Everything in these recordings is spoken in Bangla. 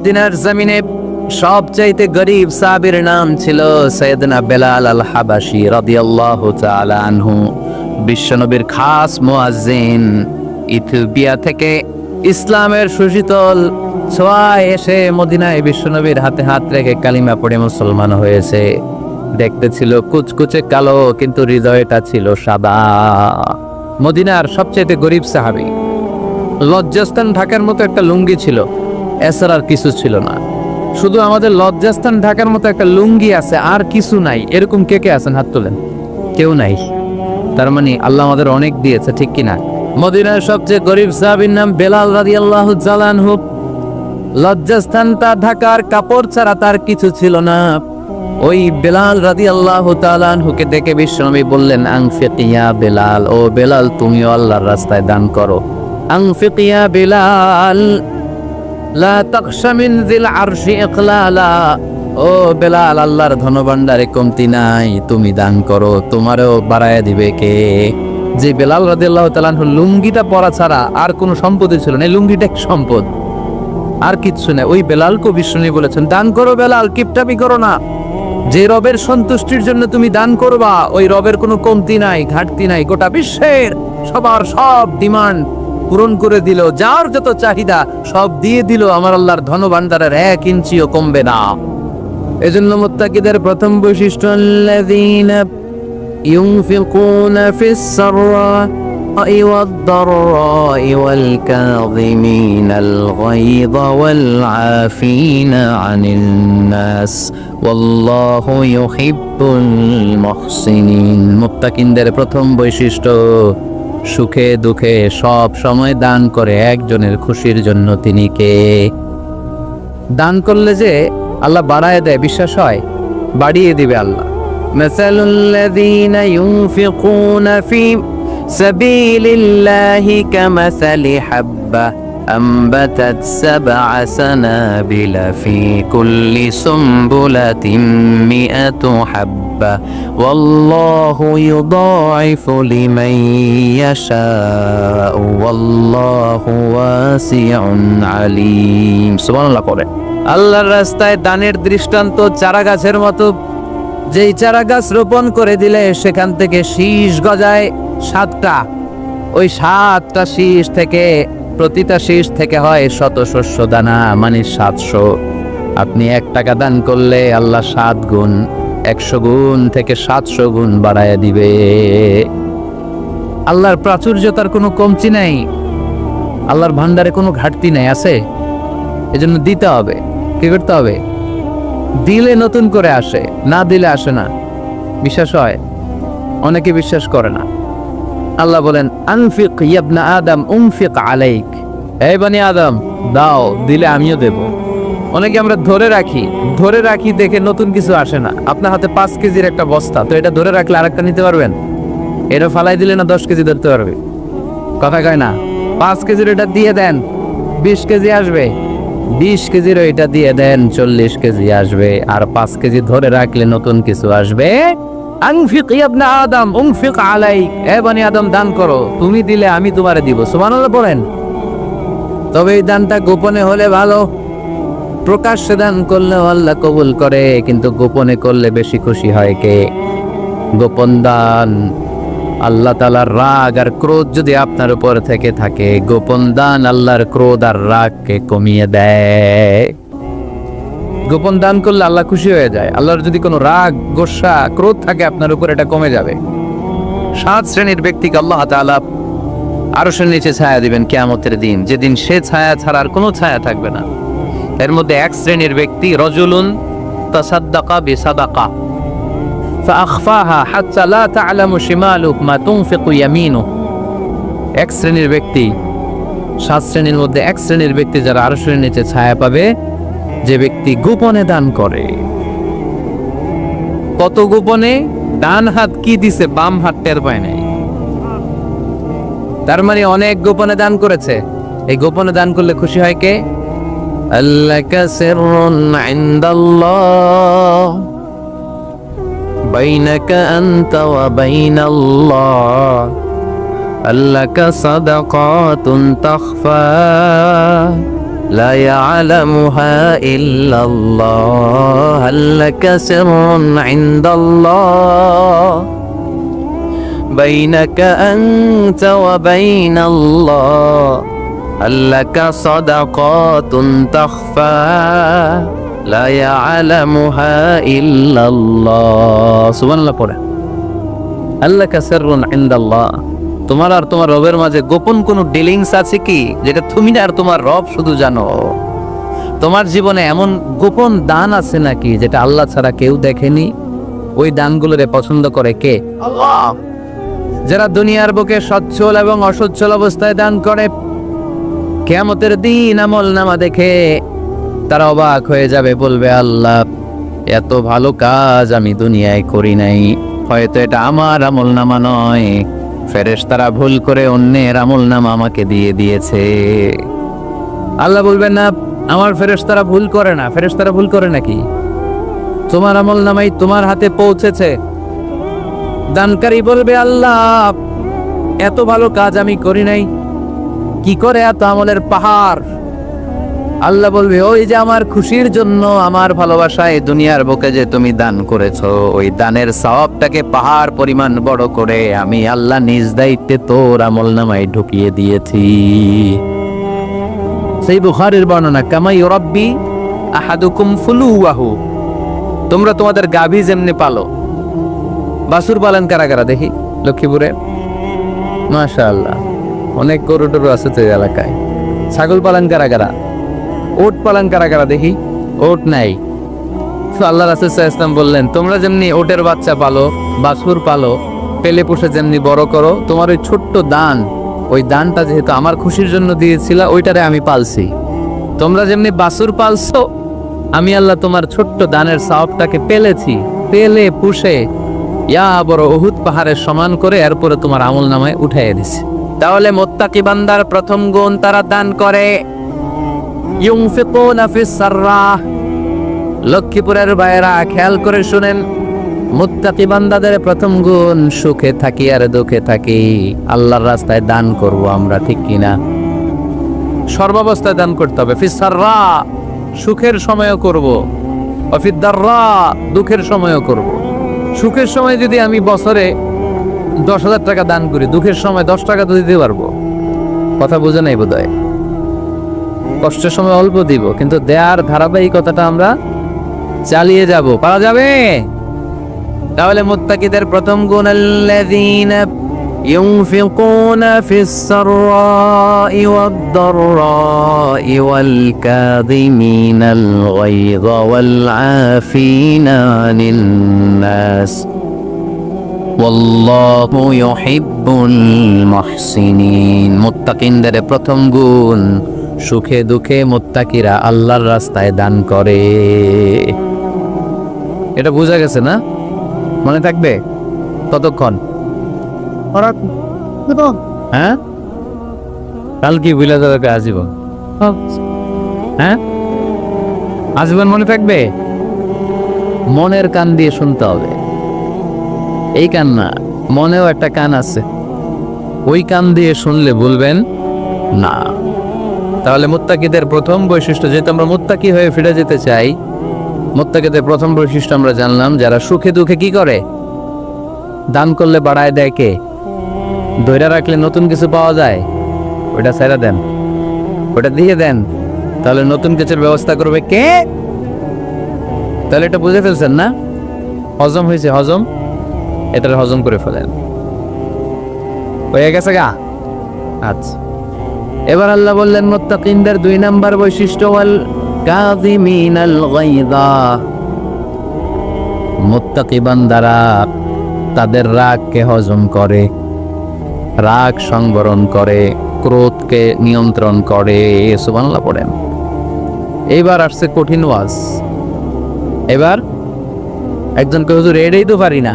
মদিনার জমিনে সবচাইতে গরিব সাহাবীর নাম ছিল সাইয়েদনা বেলাল আল হাবাশী রাদিয়াল্লাহু তাআলা আনহু। বিশ্বনবীর খাস মুয়াজ্জিন। ইথিওপিয়া থেকে ইসলামের সুশীতল ছোঁয়ায় এসে মদিনায় বিশ্বনবীর হাতে হাত রেখে কালিমা পড়ে মুসলমান হয়েছে। দেখতে ছিল কুচকুচে কালো, কিন্তু হৃদয়টা ছিল সাদা। মদিনার সবচাইতে গরিব সাহাবী। লজ্জাস্থান ঢাকার মতো একটা লুঙ্গি ছিল, এছাড়া আর কিছু ছিল না। শুধু আমাদের লজ্জাস্থান ঢাকার মতো একটা লুঙ্গি আছে, আর কিছু নাই। এরকম কে কে আছেন? হাত তোলেন। কেউ নাই। তার মানে আল্লাহ আমাদের অনেক দিয়েছে, ঠিক কিনা? মদিনার সবচেয়ে গরিব সাহাবীর নাম বেলাল রাদিয়াল্লাহু তাআলা আনহু। লজ্জাস্থানটা ঢাকার কাপড় ছাড়া তার কিছু ছিল না। ওই বেলাল রাদিয়াল্লাহু তাআলা আনহুকে দেখে বিশ্বনবী বললেন, আনফিক ইয়া বেলাল, ও বেলাল তুমিও আল্লাহর রাস্তায় দান করো। আনফিক ইয়া বেলাল লা তাখশা মিন যিল আরশি ইকলালা, ও বেলাল আল্লাহর ধনভাণ্ডারে কমতি নাই, তুমি দান করো, তোমারও বাড়ায়া দিবে কে? যে বেলাল রাদিয়াল্লাহু তাআলা আনহু লুঙ্গিটা পরা ছাড়া আর কোনো সম্পদই ছিল না, এই লুঙ্গিটা এক সম্পদ, আর কিচ্ছু না। ওই বেলালকে বিষ্ণু বলেছেন, দান করো বেলাল, কিপটামি করো না। যে রবের সন্তুষ্টির জন্য তুমি দান করবা, ওই রবের কোনো কমতি নাই, ঘাটতি নাই। গোটা বিশ্বের সবার সব ডিমান্ড পূরণ করে দিল, যার যত চাহিদা সব দিয়ে দিল, আমার আল্লাহর ধনভাণ্ডারের 1 ইঞ্চিও কমবে না। এজন্য মুত্তাকিদের প্রথম বৈশিষ্ট্য, আল্লাযীনা ইউনফিকুনা ফিস সাররা'i ওয়াদ-দাররা'i ওয়াল কাযিমিনাল গায়যা ওয়াল আফিনা আনিন নাস ওয়াল্লাহু ইউহিব্বুল মুহসিনিন। মুত্তাকিনদের প্রথম বৈশিষ্ট্য, সুখে দুঃখে সব সময় দান করে একজনের খুশির জন্য। তিনি কে? দান করলে যে আল্লাহ বাড়ায় দেয়, বিশ্বাস হয়? বাড়িয়ে দিবে আল্লাহ। মাসালুল্লাযীনা ইউনফিকুনা ফি সাবিলিল্লাহি কামাসালি হাব্বা أنبتت 7 سنابل في كل سنبلة 100 حبة والله يضاعف لمن يشاء والله واسع عليم। সুবহানাল্লাহ করে। আল্লাহর রাস্তায় দানের দৃষ্টান্ত চারা গাছের মতো। যেই চারা গাছ রোপণ করে দিলে সেখান থেকে শীষ গজায় 7টা। ওই 7টা শীষ থেকে, প্রতিটা শীষ থেকে হয় শত শস্য দানা, মানে 700। আপনি 1 টাকা দান করলে আল্লাহ 7 গুণ, 100 গুণ থেকে 700 গুণ বাড়ায় দিবে। আল্লাহর প্রাচুর্যতার কোনো কমতি নাই, আল্লাহর ভান্ডারে কোনো ঘাটতি নাই, আছে? এজন্য দিতে হবে। কি করতে হবে? দিলে নতুন করে আসে, না দিলে আসে না। বিশ্বাস হয়? অনেকে বিশ্বাস করে না। আল্লাহ বলেন, আনফিক ইয়া ইবনা আদম উনফিক আলাইক, এই বনি আদম দাও, দিলে আমিও দেব। অনেকে আমরা ধরে রাখি দেখে নতুন কিছু আসে না। আপনার হাতে 5 কেজির একটা বস্তা, তো এটা ধরে রাখলে আরেকটা নিতে পারবেন? এটা ফালাই দিলে না 10 কেজি ধরতে পারবে? কথা কয় না? 5 কেজির এটা দিয়ে দেন, 20 কেজি আসবে। 20 কেজির এটা দিয়ে দেন, 40 কেজি আসবে। আর 5 কেজি ধরে রাখলে নতুন কিছু আসবে। আনফিক ইয়া ইবনা আদম উনফিক আলাইক, হে বনি আদম দান করো, তুমি দিলে আমি তোমারে দিব। সুবহানাল্লাহ বলেন। তবে এই দানটা গোপনে হলে ভালো। প্রকাশ্যে দান করলে আল্লাহ কবুল করে, কিন্তু গোপনে করলে বেশি খুশি হয় কে? গোপন দান। আল্লাহ তাআলার রাগ আর ক্রোধ যদি আপনার উপর থেকে থাকে, গোপন দান আল্লাহর ক্রোধ আর রাগকে কমিয়ে দেয়। গোপন দান করলে আল্লাহ খুশি হয়ে যায়। আল্লাহর যদি কোনো রাগ, গোসা, ক্রোধ থাকে আপনার উপর, এটা কমে যাবে। 7 শ্রেণীর ব্যক্তিকে আল্লাহ তাআলা আরশের নিচে ছায়া দিবেন কিয়ামতের দিন, যেদিন সে ছায়া ছাড়া আর কোনো ছায়া থাকবে না। এর মধ্যে 1 শ্রেণীর ব্যক্তি, রজুলুন তাসাদ্দাকা বিসাদাকা ফাআখফাহা হাত্তা লা তা'লামু শিমালুহু মা তুনফিকু ইয়ামিনুহু। 1 শ্রেণীর ব্যক্তি, 7 শ্রেণীর মধ্যে 1 শ্রেণীর ব্যক্তি যারা আরশের নিচে ছায়া পাবে, যে ব্যক্তি গোপনে দান করে। কত গোপনে? ডান হাত কি দিছে, বাম হাত টের পায় নাই। তার মানে অনেক গোপনে দান করেছে। এই গোপনে দান করলে খুশি হয় কে? আল্লাকা সিররুন ইনদাল্লাহ বাইনাকা আনতা ওয়া বাইনাল্লাহ আল্লাকা সাদাকাতুন তাখফা لا يعلمها إلا الله هل لك سر عند الله بينك أنت وبين الله هل لك صدقات تخفى لا يعلمها إلا الله سبحان الله পড়ে هل لك سر عند الله তোমার আর তোমার রবের মাঝে গোপন কোনো ডিলিংস আছে কি যেটা তুমি আর তোমার রব শুধু জানো? তোমার জীবনে এমন গোপন দান আছে নাকি যেটা আল্লাহ ছাড়া কেউ দেখেনি? ওই দানগুলোরে পছন্দ করে কে? আল্লাহ। যারা দুনিয়ার বুকে সচ্ছল এবং অসচ্ছল অবস্থায় দান করে, কিয়ামতের দিন আমলনামা দেখে তারা অবাক হয়ে যাবে, বলবে আল্লাহ এত ভালো কাজ আমি দুনিয়ায় করি নাই, হয়তো এটা আমার আমলনামা নয়, ফেরেশতারা ভুল করে অন্যের আমলনামা আমাকে দিয়ে দিয়েছে। আল্লাহ বলবেন না আমার ফেরেশতারা ভুল করে না। ফেরেশতারা ভুল করে নাকি? তোমার আমলনামাই তোমার হাতে পৌঁছেছে। দানকারী বলবে আল্লাহ এত ভালো কাজ আমি করি নাই, কি করে এত আমলের পাহাড়? আল্লাহ বলবে ওই যে আমার খুশির জন্য, আমার ভালোবাসায় দুনিয়ার বুকে যে তুমি দান করেছো, ওই দানের সওয়াবটাকে পাহাড় পরিমাণ বড় করে আমি আল্লাহ নিজ দায়িত্বে তোর আমলনামায় ঢুকিয়ে দিয়েছি। সেই বুখারীর বর্ণনা, কামা ইউরাব্বি আহাদুকুম ফুলুওয়াহু, তোমরা তোমাদের গাভী যেমনি পালো। বাছুর পালন কারা কারা দেখি লক্ষ্মীপুরে? মাশাআল্লাহ, অনেক গরু টরু আছে তো এই এলাকায়। ছাগল পালন কারা কারা? ওট পালন কারা কারা দেখি? ওট নাই। আল্লাহ রাসূল সাল্লাল্লাহু আলাইহি ওয়াসাল্লাম বললেন তোমরা যেমনি ওটের বাচ্চা পালো, বাছুর পালো, পেলে পুষে যেমনি বড় করো, তোমার ওই ছোট্ট দান, ওই দানটা যেহেতু আমার খুশির জন্য দিয়েছিলা, ওইটারে আমি পালছি। তোমরা যেমনি বাছুর পালছো, আমি আল্লাহ তোমার ছোট্ট দানের সওয়াবটাকে পেলেছি, পেলে পুষে ইয়া বড় উহুদ পাহাড়ের সমান করে এরপরে তোমার আমলনামায় উঠাইয়া দিছি। তাহলে মুত্তাকি বান্দার প্রথম গুণ, তারা দান করে। ইউনফিকুনা ফিস সাররাহ। লক্ষ্মীপুরের ভাইরা খেয়াল করে শুনেন, মুত্তাকি বান্দাদের প্রথম গুণ, সুখে থাকি আর দুঃখে থাকি আল্লাহর রাস্তায় দান করব আমরা, ঠিক কিনা? সর্বাবস্থায় দান করতে হবে। ফিস সাররা, সুখের সময়ও করব, ফিদ দাররা, দুঃখের সময়ও করব। সুখের সময় যদি আমি বছরে 10,000 টাকা দান করি, দুঃখের সময় 10 টাকা তো দিতে পারবো। কথা বুঝে নাই বোধহয়? কষ্টের সময় অল্প দিব, কিন্তু দেয়ার ধারাবাহিকতাটা আমরা চালিয়ে যাব। পারা যাবে? তাহলে মুত্তাকিদের প্রথম গুণ, আল্লাযীনা ইউনফিকুনা ফিস সাররাই ওয়াদ দাররাই ওয়াল কাযিমিনাল গায়যা ওয়াল আফিনা আনিন নাস ওয়াল্লাহু ইউহিব্বুল মুহসিনিন। মুত্তাকিনদের প্রথম গুণ, সুখে দুঃখে মুত্তাকিরা আল্লাহর রাস্তায় দান করে। এটা বোঝা গেছে না? মনে থাকবে ততক্ষণ? হ্যাঁ, কাল কি বুঝলে তোকে আজীবন? হ্যাঁ, আজীবন মনে থাকবে? মনের কান দিয়ে শুনতে হবে। এই কান না, মনেও একটা কান আছে, ওই কান দিয়ে শুনলে বলবেন না। তাহলে মুত্তাকিদের প্রথম বৈশিষ্ট্য, যেহেতু আমরা মুত্তাকি হয়ে ফিরে যেতে চাই, মুত্তাকিদের প্রথম বৈশিষ্ট্য আমরা জানলাম, যারা সুখে দুঃখে কি করে? দান করলে বাড়ায় দেয় কে? ধৈর্য রাখলে নতুন কিছু পাওয়া যায়, ওটা ছেড়ে দেন, ওটা দিয়ে দেন, তাহলে নতুন কিছুর ব্যবস্থা করবে কে? তাহলে এটা বুঝে ফেলছেন না? হজম হয়েছে, হজম, এটা হজম করে ফেলেন, হয়ে গেছে গা। আচ্ছা, এবার আল্লাহ বললেন মুত্তাকিনদের 2 নাম্বার বৈশিষ্ট্য, ওয়াল কাযিমিনাল গায়যা। মুত্তাকি বান্দারা তাদের রাগকে হজম করে, রাগ সংবরণ করে, ক্রোধকে নিয়ন্ত্রণ করে। সুবহানাল্লাহ পড়েন। এইবার আসছে কঠিন ওয়াজ। এবার একজনকে হুজুর এটাই তো পারি না,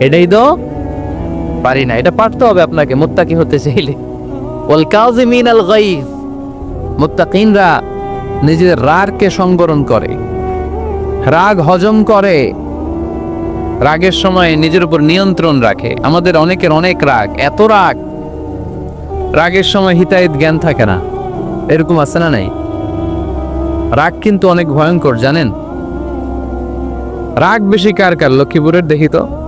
এটাই তো পারি না, এটা পারতে হবে আপনাকে মুত্তাকি হতে চাইলে। ওয়াল কাযিমিনাল গায়য, মুত্তাকিনরা নিজের রাগকে সংবরণ করে, রাগ হজম করে, রাগের সময় নিজের উপর নিয়ন্ত্রণ রাখে। আমাদের অনেকের অনেক রাগ, এত রাগ, রাগের সময় হিতাহিত জ্ঞান থাকে না। এরকম আছে না নাই? রাগ কিন্তু অনেক ভয়ঙ্কর জানেন। রাগ বেশি কার কার লক্ষ্মীপুরের দেখি তো।